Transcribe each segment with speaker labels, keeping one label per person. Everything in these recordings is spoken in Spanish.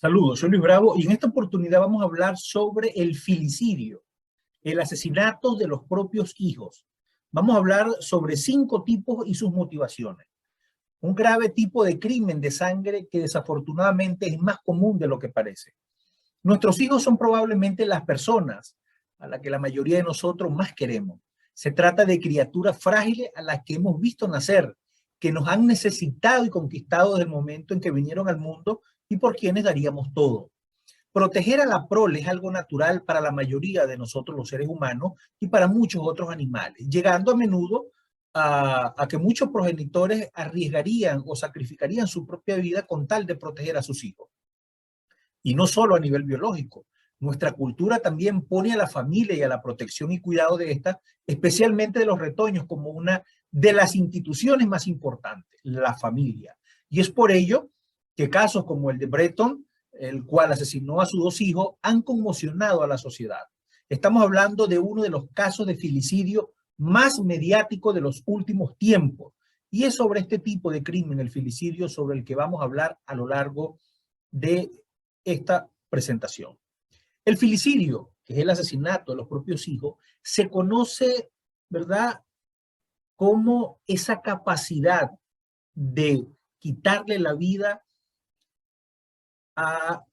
Speaker 1: Saludos, soy Luis Bravo y en esta oportunidad vamos a hablar sobre el filicidio, el asesinato de los propios hijos. Vamos a hablar sobre 5 tipos y sus motivaciones. Un grave tipo de crimen de sangre que desafortunadamente es más común de lo que parece. Nuestros hijos son probablemente las personas a las que la mayoría de nosotros más queremos. Se trata de criaturas frágiles a las que hemos visto nacer, que nos han necesitado y conquistado desde el momento en que vinieron al mundo y por quienes daríamos todo. Proteger a la prole es algo natural para la mayoría de nosotros los seres humanos y para muchos otros animales, llegando a menudo a que muchos progenitores arriesgarían o sacrificarían su propia vida con tal de proteger a sus hijos. Y no solo a nivel biológico. Nuestra cultura también pone a la familia y a la protección y cuidado de esta, especialmente de los retoños, como una de las instituciones más importantes, la familia. Y es por ello que casos como el de Breton, el cual asesinó a sus 2 hijos, han conmocionado a la sociedad. Estamos hablando de uno de los casos de filicidio más mediáticos de los últimos tiempos. Y es sobre este tipo de crimen, el filicidio, sobre el que vamos a hablar a lo largo de esta presentación. El filicidio, que es el asesinato de los propios hijos, se conoce, ¿verdad?, como esa capacidad de quitarle la vida a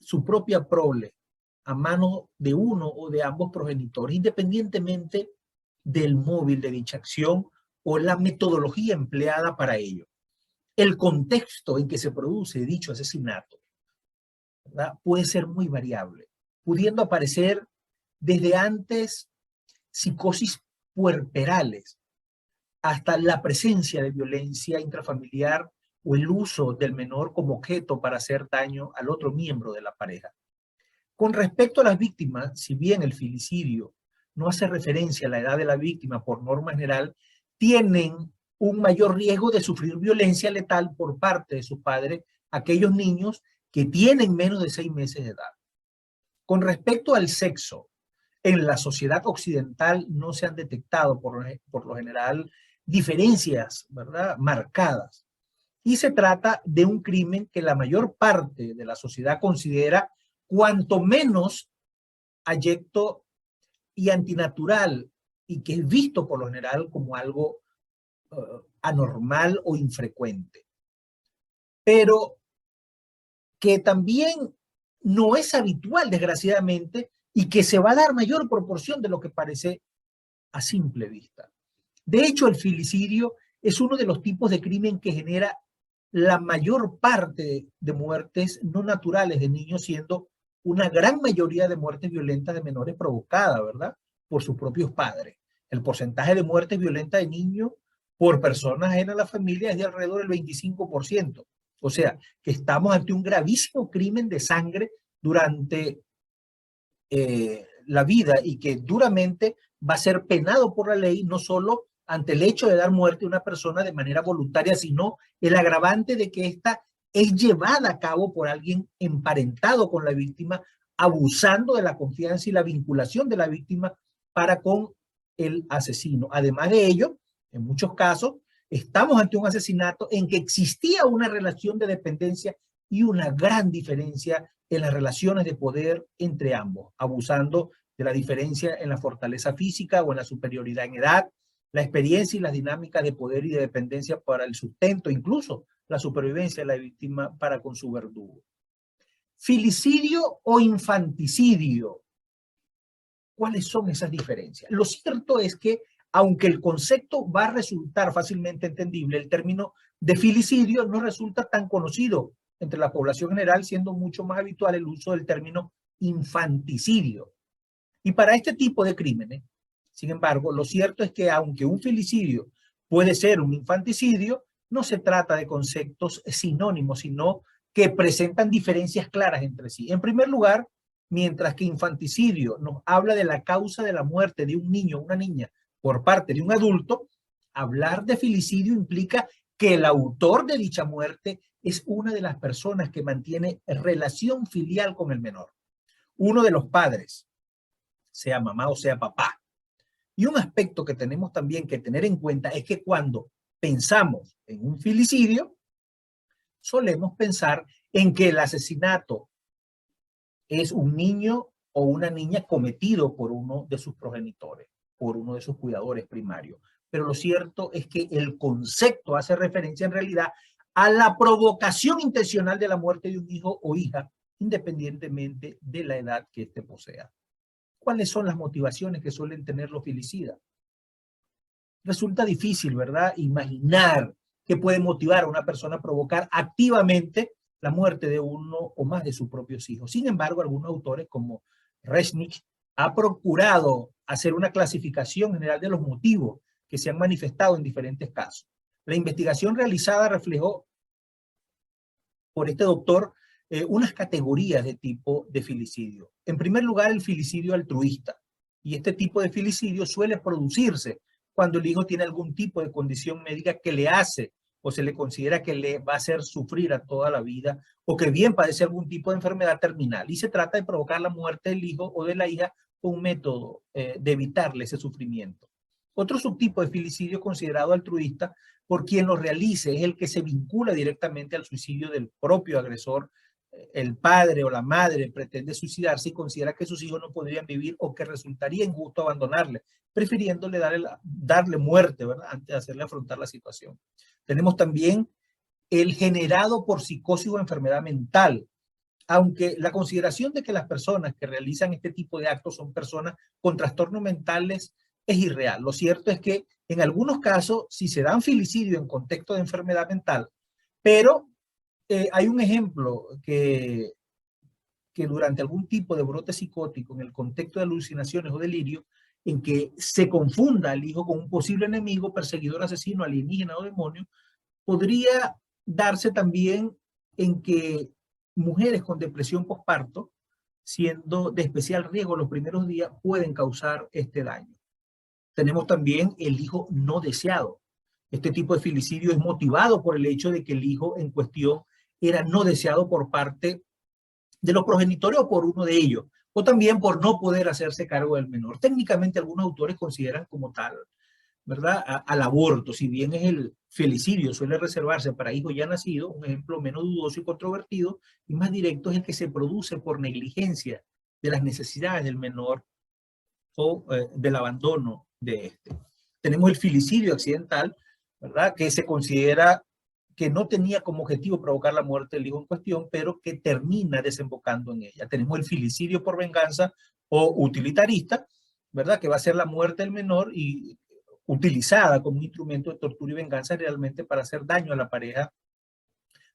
Speaker 1: su propia prole, a manos de uno o de ambos progenitores, independientemente del móvil de dicha acción o la metodología empleada para ello. El contexto en que se produce dicho asesinato, ¿verdad?, puede ser muy variable, pudiendo aparecer desde antes psicosis puerperales hasta la presencia de violencia intrafamiliar o el uso del menor como objeto para hacer daño al otro miembro de la pareja. Con respecto a las víctimas, si bien el filicidio no hace referencia a la edad de la víctima por norma general, tienen un mayor riesgo de sufrir violencia letal por parte de sus padres, aquellos niños que tienen menos de 6 meses de edad. Con respecto al sexo, en la sociedad occidental no se han detectado por lo general diferencias, ¿verdad?, marcadas. Y se trata de un crimen que la mayor parte de la sociedad considera cuanto menos abyecto y antinatural, y que es visto por lo general como algo anormal o infrecuente. Pero que también no es habitual, desgraciadamente, y que se va a dar mayor proporción de lo que parece a simple vista. De hecho, el filicidio es uno de los tipos de crimen que genera la mayor parte de muertes no naturales de niños, siendo una gran mayoría de muertes violentas de menores provocadas, ¿verdad?, por sus propios padres. El porcentaje de muertes violentas de niños por personas ajenas a la familia es de alrededor del 25%. O sea, que estamos ante un gravísimo crimen de sangre durante la vida y que duramente va a ser penado por la ley, no solo ante el hecho de dar muerte a una persona de manera voluntaria, sino el agravante de que ésta es llevada a cabo por alguien emparentado con la víctima, abusando de la confianza y la vinculación de la víctima para con el asesino. Además de ello, en muchos casos, estamos ante un asesinato en que existía una relación de dependencia y una gran diferencia en las relaciones de poder entre ambos, abusando de la diferencia en la fortaleza física o en la superioridad en edad, la experiencia y las dinámicas de poder y de dependencia para el sustento, incluso la supervivencia de la víctima para con su verdugo. Filicidio o infanticidio. ¿Cuáles son esas diferencias? Lo cierto es que, aunque el concepto va a resultar fácilmente entendible, el término de filicidio no resulta tan conocido entre la población general, siendo mucho más habitual el uso del término infanticidio. Y para este tipo de crímenes, sin embargo, lo cierto es que aunque un filicidio puede ser un infanticidio, no se trata de conceptos sinónimos, sino que presentan diferencias claras entre sí. En primer lugar, mientras que infanticidio nos habla de la causa de la muerte de un niño o una niña por parte de un adulto, hablar de filicidio implica que el autor de dicha muerte es una de las personas que mantiene relación filial con el menor. Uno de los padres, sea mamá o sea papá. Y un aspecto que tenemos también que tener en cuenta es que cuando pensamos en un filicidio, solemos pensar en que el asesinato es un niño o una niña cometido por uno de sus progenitores, por uno de sus cuidadores primarios. Pero lo cierto es que el concepto hace referencia en realidad a la provocación intencional de la muerte de un hijo o hija, independientemente de la edad que éste posea. ¿Cuáles son las motivaciones que suelen tener los filicidas? Resulta difícil, ¿verdad?, imaginar qué puede motivar a una persona a provocar activamente la muerte de uno o más de sus propios hijos. Sin embargo, algunos autores como Resnick ha procurado hacer una clasificación general de los motivos que se han manifestado en diferentes casos. La investigación realizada reflejó por este doctor unas categorías de tipo de filicidio. En primer lugar, el filicidio altruista. Y este tipo de filicidio suele producirse cuando el hijo tiene algún tipo de condición médica que le hace o se le considera que le va a hacer sufrir a toda la vida o que bien padece algún tipo de enfermedad terminal. Y se trata de provocar la muerte del hijo o de la hija con un método de evitarle ese sufrimiento. Otro subtipo de filicidio considerado altruista por quien lo realice es el que se vincula directamente al suicidio del propio agresor. El padre o la madre pretende suicidarse y considera que sus hijos no podrían vivir o que resultaría injusto abandonarle, prefiriéndole darle muerte, ¿verdad?, antes de hacerle afrontar la situación. Tenemos también el generado por psicosis o enfermedad mental, aunque la consideración de que las personas que realizan este tipo de actos son personas con trastornos mentales es irreal. Lo cierto es que en algunos casos sí se dan filicidio en contexto de enfermedad mental, pero hay un ejemplo que durante algún tipo de brote psicótico, en el contexto de alucinaciones o delirio, en que se confunda al hijo con un posible enemigo, perseguidor, asesino, alienígena o demonio, podría darse también en que mujeres con depresión postparto, siendo de especial riesgo los primeros días, pueden causar este daño. Tenemos también el hijo no deseado. Este tipo de filicidio es motivado por el hecho de que el hijo en cuestión era no deseado por parte de los progenitores o por uno de ellos, o también por no poder hacerse cargo del menor. Técnicamente algunos autores consideran como tal, ¿verdad?, al aborto, si bien es el felicidio suele reservarse para hijos ya nacidos, un ejemplo menos dudoso y controvertido y más directo es el que se produce por negligencia de las necesidades del menor o del abandono de este. Tenemos el filicidio accidental, ¿verdad?, que se considera que no tenía como objetivo provocar la muerte del hijo en cuestión, pero que termina desembocando en ella. Tenemos el filicidio por venganza o utilitarista, ¿verdad?, que va a ser la muerte del menor y utilizada como un instrumento de tortura y venganza realmente para hacer daño a la pareja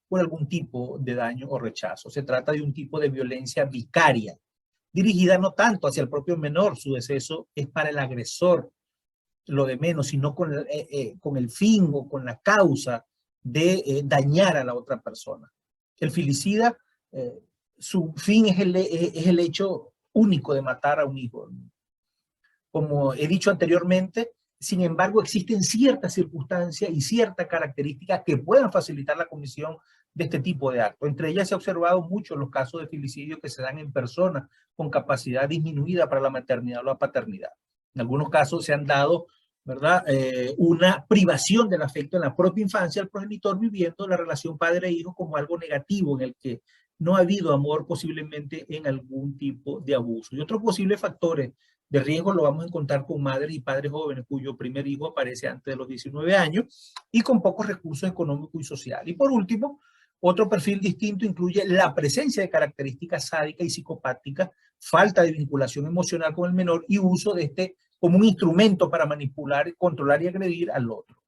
Speaker 1: por algún tipo de daño o rechazo. Se trata de un tipo de violencia vicaria, dirigida no tanto hacia el propio menor, su deceso es para el agresor, lo de menos, sino con el fin o con la causa de dañar a la otra persona. El filicida, su fin es el hecho único de matar a un hijo. Como he dicho anteriormente, sin embargo, existen ciertas circunstancias y ciertas características que puedan facilitar la comisión de este tipo de actos. Entre ellas se ha observado mucho los casos de filicidio que se dan en personas con capacidad disminuida para la maternidad o la paternidad. En algunos casos se han dado, ¿verdad?, una privación del afecto en la propia infancia al progenitor, viviendo la relación padre-hijo como algo negativo en el que no ha habido amor, posiblemente en algún tipo de abuso. Y otros posibles factores de riesgo lo vamos a encontrar con madres y padres jóvenes cuyo primer hijo aparece antes de los 19 años y con pocos recursos económicos y sociales. Y por último, otro perfil distinto incluye la presencia de características sádicas y psicopáticas, falta de vinculación emocional con el menor y uso de este como un instrumento para manipular, controlar y agredir al otro.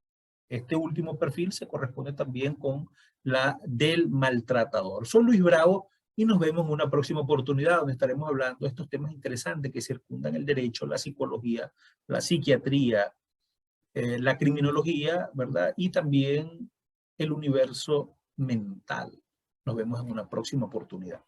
Speaker 1: Este último perfil se corresponde también con la del maltratador. Soy Luis Bravo y nos vemos en una próxima oportunidad donde estaremos hablando de estos temas interesantes que circundan el derecho, la psicología, la psiquiatría, la criminología, ¿verdad? Y también el universo mental. Nos vemos en una próxima oportunidad.